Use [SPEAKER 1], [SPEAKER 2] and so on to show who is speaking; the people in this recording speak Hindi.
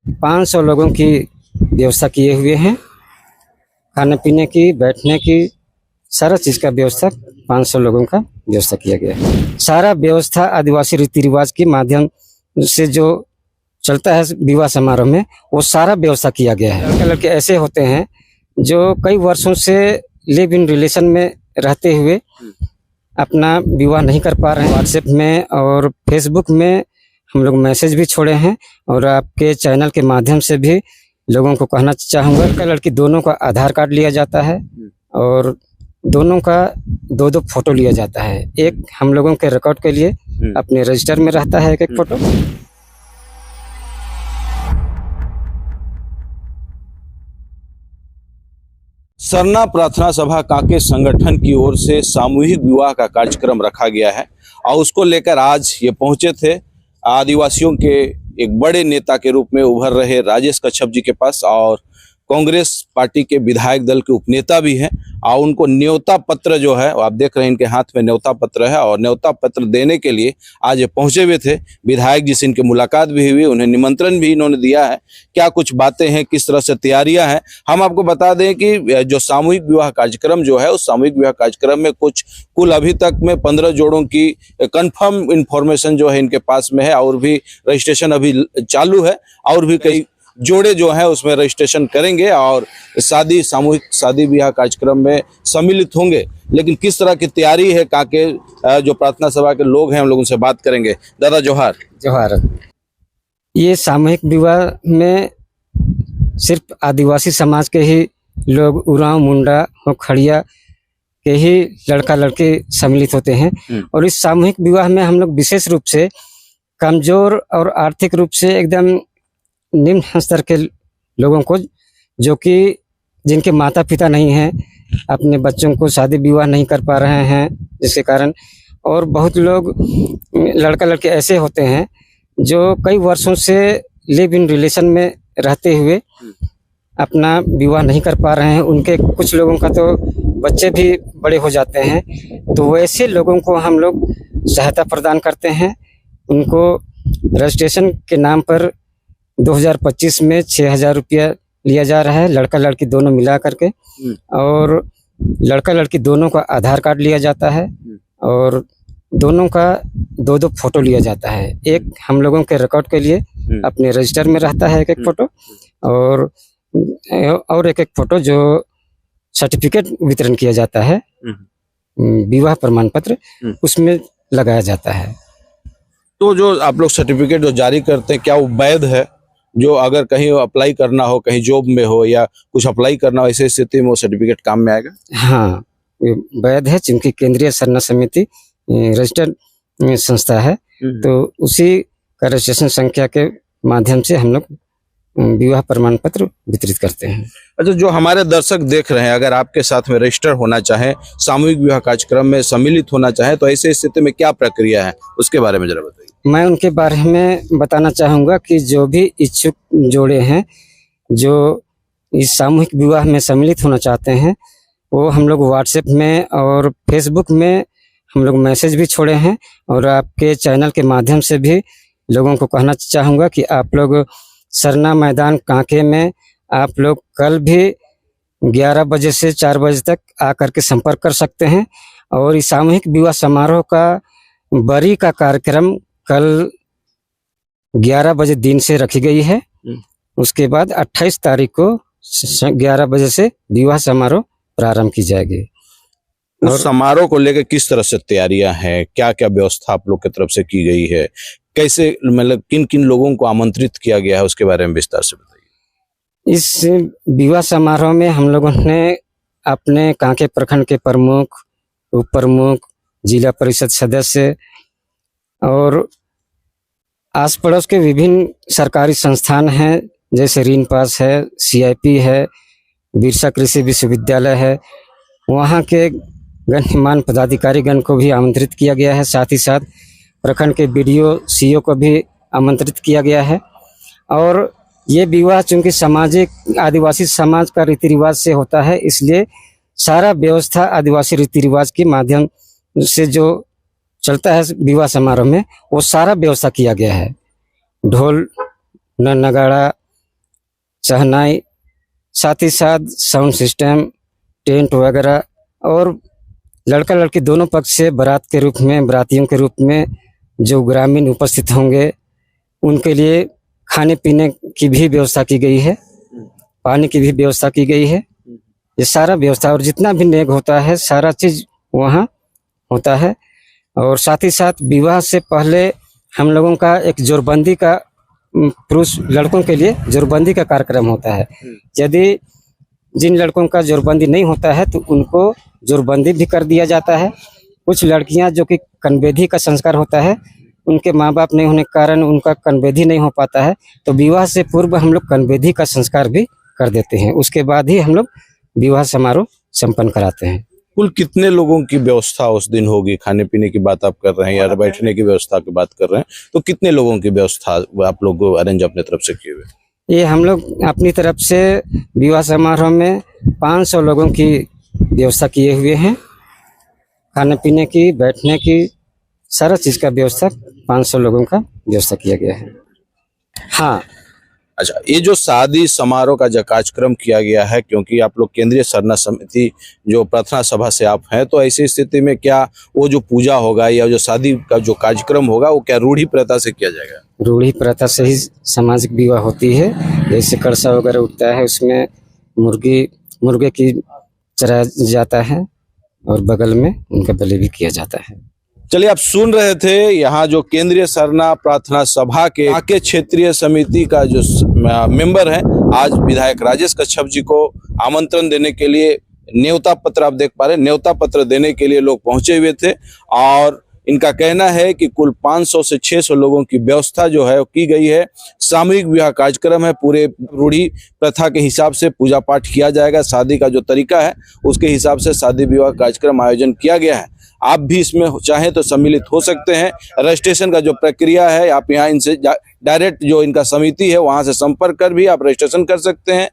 [SPEAKER 1] 500 लोगों की व्यवस्था किए हुए हैं। खाने पीने की, बैठने की, सारा चीज़ का व्यवस्था 500 लोगों का व्यवस्था किया गया है। सारा व्यवस्था आदिवासी रीति रिवाज के माध्यम से जो चलता है विवाह समारोह में, वो सारा व्यवस्था किया गया है। लड़के लड़के ऐसे होते हैं जो कई वर्षों से लिव इन रिलेशन में रहते हुए अपना विवाह नहीं कर पा रहे हैं। व्हाट्सएप में और फेसबुक में हम लोग मैसेज भी छोड़े हैं और आपके चैनल के माध्यम से भी लोगों को कहना चाहूँगा, लड़का लड़की दोनों का आधार कार्ड लिया जाता है और दोनों का 2-2 फोटो लिया जाता है। एक हम लोगों के रिकॉर्ड के लिए अपने रजिस्टर में रहता है एक फोटो।
[SPEAKER 2] सरना प्रार्थना सभा कांके संगठन की ओर से सामूहिक विवाह का कार्यक्रम रखा गया है और उसको लेकर आज ये पहुंचे थे आदिवासियों के एक बड़े नेता के रूप में उभर रहे राजेश कच्छप जी के पास, और कांग्रेस पार्टी के विधायक दल के उपनेता भी हैं, और उनको न्योता पत्र जो है, आप देख रहे हैं इनके हाथ में न्योता पत्र है, और न्योता पत्र देने के लिए आज ये पहुंचे हुए थे। विधायक जी से इनकी मुलाकात भी हुई, उन्हें निमंत्रण भी इन्होंने दिया है। क्या कुछ बातें हैं, किस तरह से तैयारियां हैं, हम आपको बता दें कि जो सामूहिक विवाह कार्यक्रम जो है, उस सामूहिक विवाह कार्यक्रम में कुल अभी तक में 15 जोड़ों की कंफर्म इंफॉर्मेशन जो है इनके पास में है, और भी रजिस्ट्रेशन अभी चालू है, और भी कई जोड़े जो है उसमें रजिस्ट्रेशन करेंगे और सामूहिक शादी ब्याह कार्यक्रम में सम्मिलित होंगे। लेकिन किस तरह की तैयारी है काके जो प्रार्थना सभा के लोग हैं, हम लोग उनसे बात करेंगे। दादा जोहार।
[SPEAKER 1] जोहार। ये सामूहिक विवाह में सिर्फ आदिवासी समाज के ही लोग, उरांव, मुंडा और खड़िया के ही लड़का लड़की सम्मिलित होते हैं। और इस सामूहिक विवाह में हम लोग विशेष रूप से कमजोर और आर्थिक रूप से एकदम निम्न स्तर के लोगों को, जो कि जिनके माता पिता नहीं हैं, अपने बच्चों को शादी विवाह नहीं कर पा रहे हैं जिसके कारण, और बहुत लोग लड़का लड़के ऐसे होते हैं जो कई वर्षों से लिव इन रिलेशन में रहते हुए अपना विवाह नहीं कर पा रहे हैं। उनके कुछ लोगों का तो बच्चे भी बड़े हो जाते हैं, तो वैसे लोगों को हम लोग सहायता प्रदान करते हैं। उनको रजिस्ट्रेशन के नाम पर 2025 में 6,000 रुपया लिया जा रहा है, लड़का लड़की दोनों मिला करके, और लड़का लड़की दोनों का आधार कार्ड लिया जाता है और दोनों का 2-2 फोटो लिया जाता है। एक हम लोगों के रिकॉर्ड के लिए अपने रजिस्टर में रहता है एक फोटो, और एक फोटो जो सर्टिफिकेट वितरण किया जाता है, विवाह प्रमाण पत्र, उसमें लगाया जाता है।
[SPEAKER 2] तो जो आप लोग सर्टिफिकेट जो जारी करते हैं, क्या वो वैध है? जो अगर कहीं अप्लाई करना हो, कहीं जॉब में हो या कुछ अप्लाई करना हो, ऐसी स्थिति में वो सर्टिफिकेट काम में आएगा?
[SPEAKER 1] हाँ, वैध है, क्योंकि केंद्रीय सरना समिति रजिस्टर्ड संस्था है, तो उसी का रजिस्ट्रेशन संख्या के माध्यम से हम लोग विवाह प्रमाण पत्र वितरित करते हैं।
[SPEAKER 2] अच्छा, जो हमारे दर्शक देख रहे हैं, अगर आपके साथ में रजिस्टर होना चाहे, सामूहिक विवाह कार्यक्रम में सम्मिलित होना चाहे, तो ऐसे स्थिति में क्या प्रक्रिया है, उसके बारे में जरा बताइए।
[SPEAKER 1] मैं उनके बारे में बताना चाहूँगा कि जो भी इच्छुक जोड़े हैं जो इस सामूहिक विवाह में सम्मिलित होना चाहते हैं, वो हम लोग व्हाट्सएप में और फेसबुक में हम लोग मैसेज भी छोड़े हैं, और आपके चैनल के माध्यम से भी लोगों को कहना चाहूँगा कि आप लोग सरना मैदान कांके में आप लोग कल भी 11 बजे से 4 बजे तक आकर के संपर्क कर सकते हैं। और इस सामूहिक विवाह समारोह का बरी का कार्यक्रम कल 11 बजे दिन से रखी गई है। उसके बाद 28 तारीख को 11 बजे से विवाह समारोह प्रारंभ की जाएगी।
[SPEAKER 2] उस समारोह को लेकर किस तरह से तैयारियां हैं, क्या क्या व्यवस्था आप लोग की तरफ से की गई है, कैसे, मतलब किन किन लोगों को आमंत्रित किया गया है, उसके बारे में विस्तार से बताइए।
[SPEAKER 1] इस विवाह समारोह में हम लोगों ने अपने कांके प्रखंड के प्रमुख, उप प्रमुख, जिला परिषद सदस्य और आस पड़ोस के विभिन्न सरकारी संस्थान हैं, जैसे ऋण पास है, CIP है, बिरसा कृषि विश्वविद्यालय है, वहाँ के गणमान्य पदाधिकारीगण को भी आमंत्रित किया गया है। साथ ही साथ प्रखंड के BDO CO को भी आमंत्रित किया गया है। और ये विवाह चूँकि सामाजिक आदिवासी समाज का रीति रिवाज से होता है, इसलिए सारा व्यवस्था आदिवासी रीति रिवाज के माध्यम से जो चलता है विवाह समारोह में, वो सारा व्यवस्था किया गया है। ढोल नगाड़ा शहनाई, साथ ही साथ साउंड सिस्टम, टेंट वगैरह, और लड़का लड़की दोनों पक्ष से बारात के रूप में, बारातियों के रूप में जो ग्रामीण उपस्थित होंगे उनके लिए खाने पीने की भी व्यवस्था की गई है, पानी की भी व्यवस्था की गई है। ये सारा व्यवस्था और जितना भी नेग होता है सारा चीज़ वहाँ होता है। और साथ ही साथ विवाह से पहले हम लोगों का एक जोड़बंदी का, पुरुष लड़कों के लिए जोड़बंदी का कार्यक्रम होता है। यदि जिन लड़कों का जोड़बंदी नहीं होता है तो उनको जोड़बंदी भी कर दिया जाता है। कुछ लड़कियां जो कि कन्वेदी का संस्कार होता है, उनके माँ बाप नहीं होने के कारण उनका कन्वेदी नहीं हो पाता है, तो विवाह से पूर्व हम लोग कन्वेदी का संस्कार भी कर देते हैं। उसके बाद ही हम लोग विवाह समारोह संपन्न कराते हैं।
[SPEAKER 2] कुल कितने लोगों की व्यवस्था उस दिन होगी? खाने पीने की बात आप कर रहे हैं या बैठने की व्यवस्था की बात कर रहे हैं, तो कितने लोगों की व्यवस्था आप लोग अरेंज अपने तरफ से किए हुए?
[SPEAKER 1] ये हम लोग अपनी तरफ से विवाह समारोह में 500 लोगों की व्यवस्था किए हुए हैं। खाने पीने की, बैठने की, सारा चीज़ का व्यवस्था 500 लोगों का व्यवस्था किया गया है। हाँ,
[SPEAKER 2] अच्छा, ये जो शादी समारोह का जो कार्यक्रम किया गया है, क्योंकि आप लोग केंद्रीय सरना समिति जो प्रार्थना सभा से आप हैं, तो ऐसी स्थिति में क्या वो जो पूजा होगा या जो शादी का जो कार्यक्रम होगा वो क्या रूढ़ी प्रथा से किया जाएगा?
[SPEAKER 1] रूढ़ी प्रथा से ही सामाजिक विवाह होती है। जैसे कलशा वगैरह उठता है, उसमें मुर्गे की चराया जाता है और बगल में उनका बलि भी किया जाता है।
[SPEAKER 2] चलिए, आप सुन रहे थे यहाँ जो केंद्रीय सरना प्रार्थना सभा के कांके क्षेत्रीय समिति का जो मेंबर है, आज विधायक राजेश कच्छप जी को आमंत्रण देने के लिए न्योता पत्र, आप देख पा रहे हैं, न्योता पत्र देने के लिए लोग पहुंचे हुए थे। और इनका कहना है कि कुल 500 से 600 लोगों की व्यवस्था जो है की गई है। सामूहिक विवाह कार्यक्रम है, पूरे रूढ़ी प्रथा के हिसाब से पूजा पाठ किया जाएगा। शादी का जो तरीका है उसके हिसाब से शादी विवाह कार्यक्रम आयोजन किया गया है। आप भी इसमें चाहें तो सम्मिलित हो सकते हैं। रजिस्ट्रेशन का जो प्रक्रिया है, आप यहाँ इनसे डायरेक्ट जो इनका समिति है वहां से संपर्क कर भी आप रजिस्ट्रेशन कर सकते हैं।